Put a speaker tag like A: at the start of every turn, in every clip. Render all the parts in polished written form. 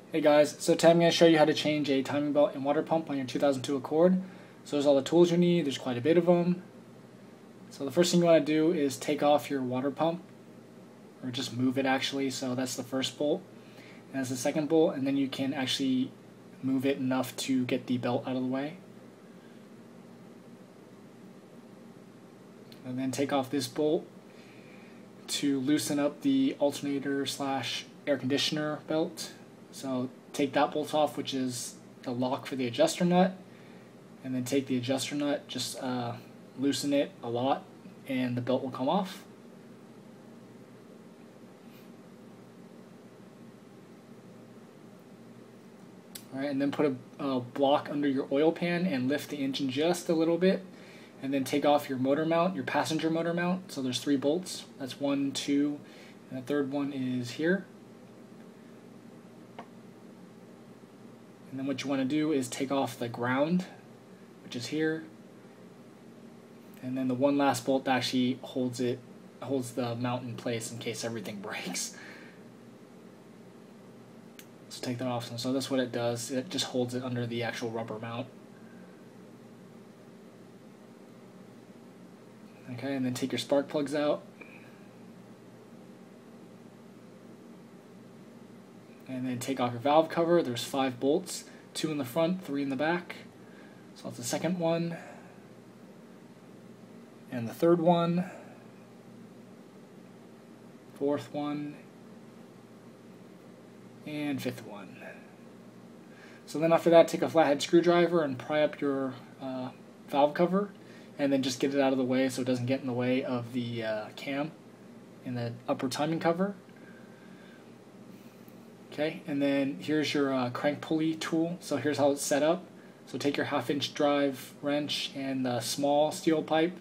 A: Hey guys, so today I'm going to show you how to change a timing belt and water pump on your 2002 Accord. So there's all the tools you need, there's quite a bit of them. So the first thing you want to do is take off your water pump, or just move it actually, so that's the first bolt. And that's the second bolt, and then you can actually move it enough to get the belt out of the way. And then take off this bolt to loosen up the alternator slash air conditioner belt. So take that bolt off, which is the lock for the adjuster nut, and then take the adjuster nut, just loosen it a lot, and the belt will come off. Alright, and then put a block under your oil pan and lift the engine just a little bit, and then take off your motor mount, your passenger motor mount. So there's 3 bolts. That's 1, 2, and the third one is here. And then what you want to do is take off the ground, which is here, and then the one last bolt that actually holds the mount in place in case everything breaks. So take that off. So that's what it does. It just holds it under the actual rubber mount. Okay, and then take your spark plugs out. And then take off your valve cover. There's 5 bolts, 2 in the front, 3 in the back. So that's the second one. And the third one. Fourth one. And fifth one. So then after that, take a flathead screwdriver and pry up your valve cover, and then just get it out of the way so it doesn't get in the way of the cam in the upper timing cover. Okay, and then here's your crank pulley tool. So here's how it's set up. So take your 1/2-inch drive wrench and the small steel pipe,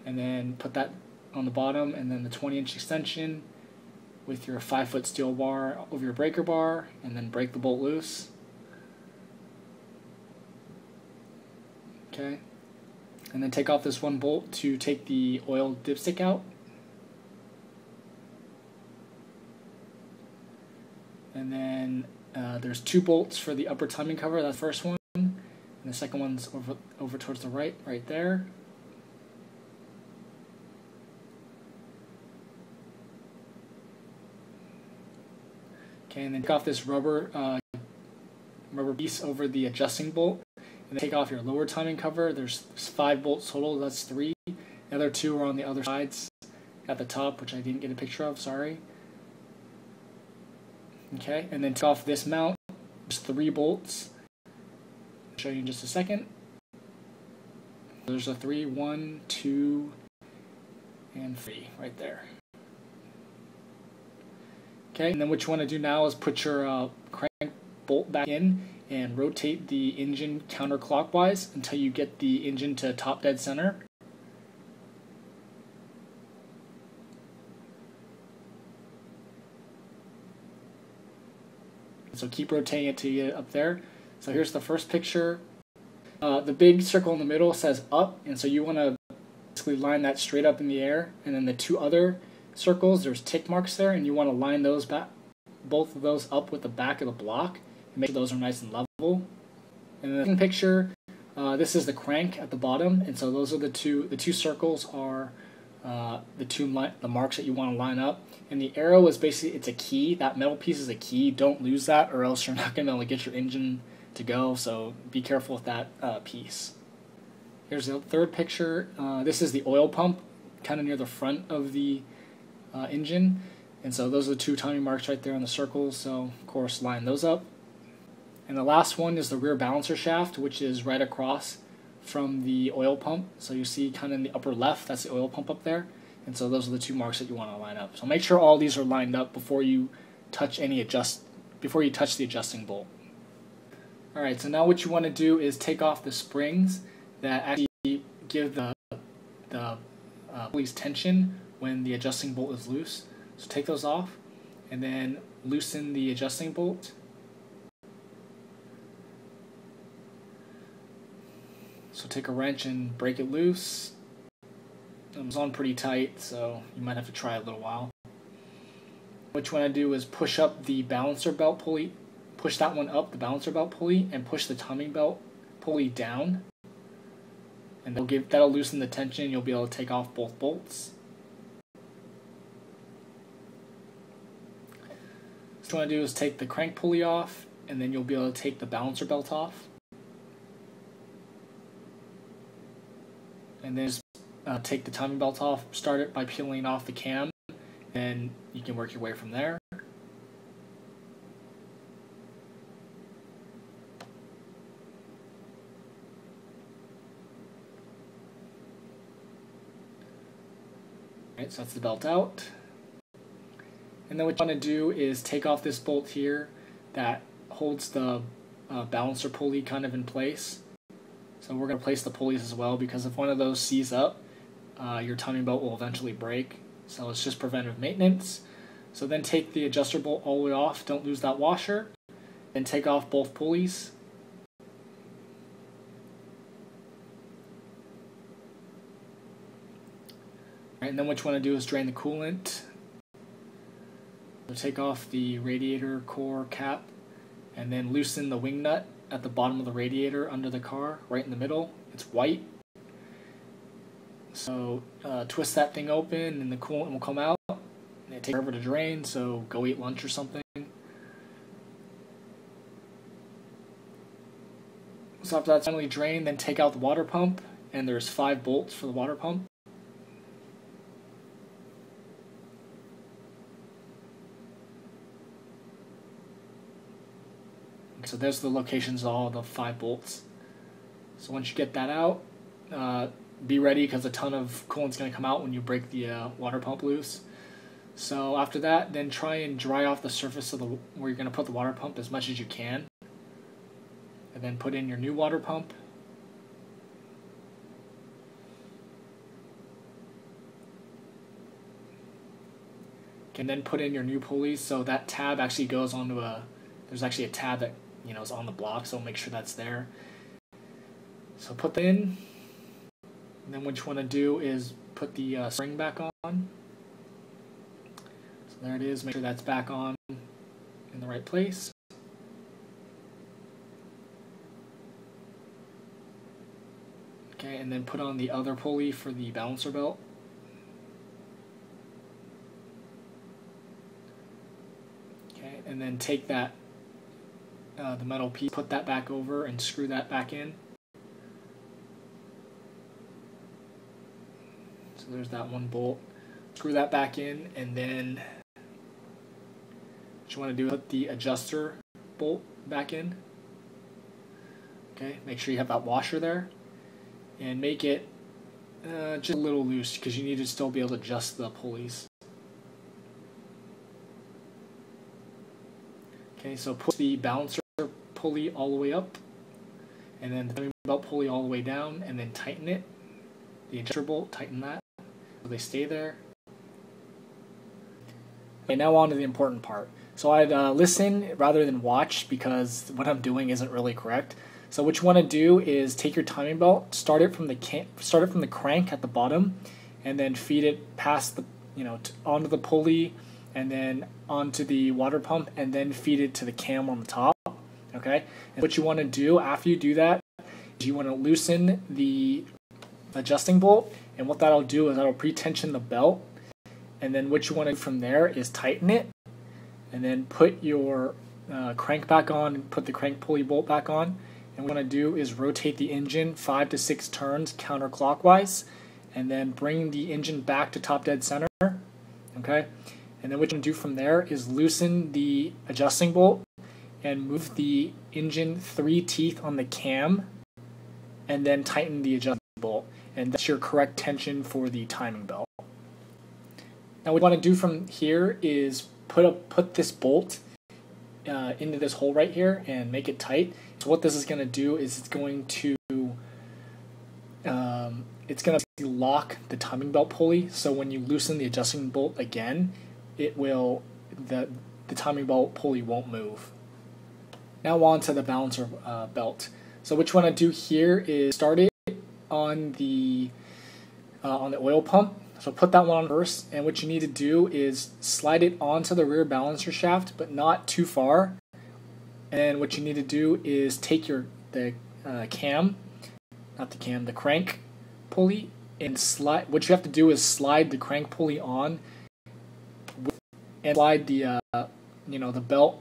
A: and then put that on the bottom, and then the 20-inch extension with your 5-foot steel bar over your breaker bar, and then break the bolt loose. Okay, and then take off this one bolt to take the oil dipstick out. And then there's 2 bolts for the upper timing cover. That's the first one, and the second one's over towards the right there. Okay, and then take off this rubber piece over the adjusting bolt, and then take off your lower timing cover. There's 5 bolts total. That's 3. The other 2 are on the other sides at the top, which I didn't get a picture of. Sorry. Okay, and then take off this mount. There's 3 bolts. I'll show you in just a second. There's a 3, 1, 2, and 3 right there. Okay, and then what you want to do now is put your crank bolt back in and rotate the engine counterclockwise until you get the engine to top dead center. So keep rotating it till you get up there. So here's the first picture. The big circle in the middle says up, and so you want to basically line that straight up in the air. And then the 2 other circles, there's tick marks there, and you want to line those back, both of those up with the back of the block, and make sure those are nice and level. And then the second picture, this is the crank at the bottom, and so those are the two circles are the marks that you want to line up. And the arrow is basically, it's a key. That metal piece is a key. Don't lose that, or else you're not going to be able to get your engine to go, so be careful with that piece. Here's the third picture. This is the oil pump, kind of near the front of the engine, and so those are the 2 timing marks right there on the circles, so of course line those up. And the last one is the rear balancer shaft, which is right across from the oil pump. So you see kind of in the upper left, that's the oil pump up there. And so those are the 2 marks that you want to line up. So make sure all these are lined up before you touch the adjusting bolt. Alright, so now what you want to do is take off the springs that actually give the pulleys tension when the adjusting bolt is loose. So take those off, and then loosen the adjusting bolt. So take a wrench and break it loose. It was on pretty tight, so you might have to try a little while. What you want to do is push up the balancer belt pulley push that one up, the balancer belt pulley, and push the timing belt pulley down. And that'll loosen the tension. You'll be able to take off both bolts. What you want to do is take the crank pulley off, and then you'll be able to take the balancer belt off. And then just take the timing belt off. Start it by peeling off the cam, and you can work your way from there. Alright, so that's the belt out. And then what you want to do is take off this bolt here that holds the balancer pulley kind of in place. So we're going to place the pulleys as well, because if one of those sees up, your timing belt will eventually break. So it's just preventive maintenance. So then take the adjuster bolt all the way off, don't lose that washer, then take off both pulleys. And then what you want to do is drain the coolant. So take off the radiator core cap, and then loosen the wing nut at the bottom of the radiator under the car, right in the middle. It's white. So twist that thing open, and the coolant will come out. And it takes forever to drain, so go eat lunch or something. So after that's finally drained, then take out the water pump, and there's 5 bolts for the water pump. So there's the locations of all the 5 bolts. So once you get that out, be ready, because a ton of coolant's going to come out when you break the water pump loose. So after that, then try and dry off the surface of where you're going to put the water pump as much as you can. And then put in your new water pump. And then put in your new pulleys. So that tab actually goes onto there's actually a tab that is on the block, so make sure that's there. So put that in, and then what you want to do is put the spring back on. So there it is. Make sure that's back on in the right place. Okay, and then put on the other pulley for the balancer belt. Okay, and then take that the metal piece, put that back over, and screw that back in. So there's that one bolt. Screw that back in, and then what you want to do is put the adjuster bolt back in. Okay, make sure you have that washer there, and make it just a little loose, because you need to still be able to adjust the pulleys. Okay, so put the balancer pulley all the way up, and then the timing belt pulley all the way down, and then tighten it. The adjuster bolt, tighten that so they stay there. Okay, now on to the important part. So I'd listen rather than watch, because what I'm doing isn't really correct. So what you want to do is take your timing belt, start it from the crank at the bottom, and then feed it past the onto the pulley, and then onto the water pump, and then feed it to the cam on the top. Okay, and what you want to do after you do that is you want to loosen the adjusting bolt, and what that'll do is that'll pre-tension the belt, and then what you want to do from there is tighten it, and then put your crank back on, and put the crank pulley bolt back on, and what you want to do is rotate the engine 5 to 6 turns counterclockwise, and then bring the engine back to top dead center. Okay, and then what you can do from there is loosen the adjusting bolt and move the engine 3 teeth on the cam, and then tighten the adjusting bolt, and that's your correct tension for the timing belt. Now what you want to do from here is put this bolt into this hole right here and make it tight. So what this is going to do is it's going to lock the timing belt pulley, so when you loosen the adjusting bolt again, the timing belt pulley won't move. Now on to the balancer belt. So what you want to do here is start it on the oil pump. So put that one on first, and what you need to do is slide it onto the rear balancer shaft, but not too far, And what you need to do is take the crank pulley, and slide. What you have to do is slide the crank pulley on, and slide the the belt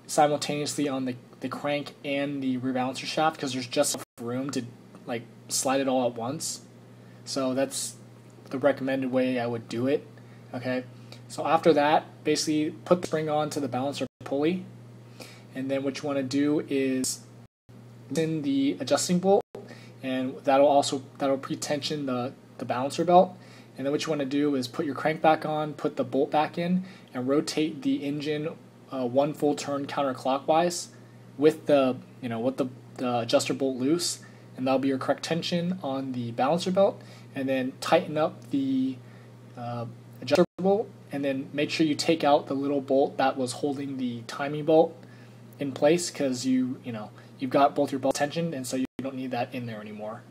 A: simultaneously on the crank and the rebalancer shaft, because there's just enough room to like slide it all at once. So that's the recommended way I would do it. Okay, so after that, basically put the spring onto the balancer pulley, and then what you want to do is in the adjusting bolt, and that'll pre-tension the balancer belt. And then what you want to do is put your crank back on, put the bolt back in, and rotate the engine one full turn counterclockwise with the adjuster bolt loose, and that'll be your correct tension on the balancer belt. And then tighten up the adjuster bolt, and then make sure you take out the little bolt that was holding the timing bolt in place, because you've got both your bolts tensioned, and so you don't need that in there anymore.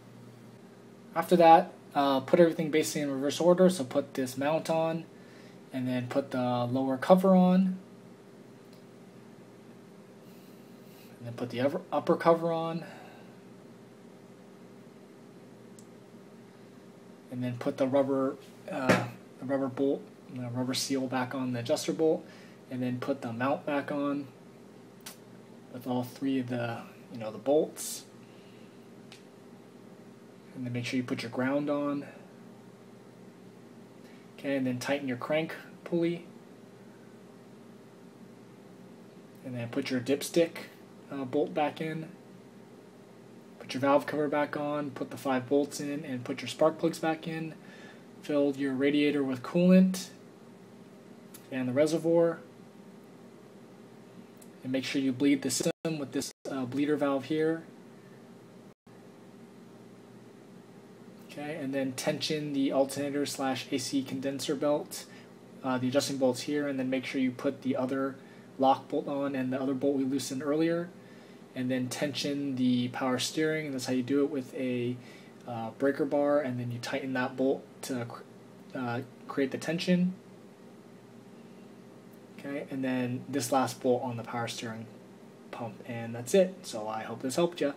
A: After that, put everything basically in reverse order. So put this mount on, and then put the lower cover on, and then put the upper cover on, and then put the rubber bolt, the rubber seal back on the adjuster bolt, and then put the mount back on with all three of the the bolts. And then make sure you put your ground on. Okay, and then tighten your crank pulley. And then put your dipstick bolt back in. Put your valve cover back on, put the 5 bolts in, and put your spark plugs back in. Fill your radiator with coolant and the reservoir. And make sure you bleed the system with this bleeder valve here. Okay, and then tension the alternator / AC condenser belt, the adjusting bolts here, and then make sure you put the other lock bolt on and the other bolt we loosened earlier. And then tension the power steering, and that's how you do it with a breaker bar, and then you tighten that bolt to create the tension. Okay, and then this last bolt on the power steering pump, and that's it. So I hope this helped you.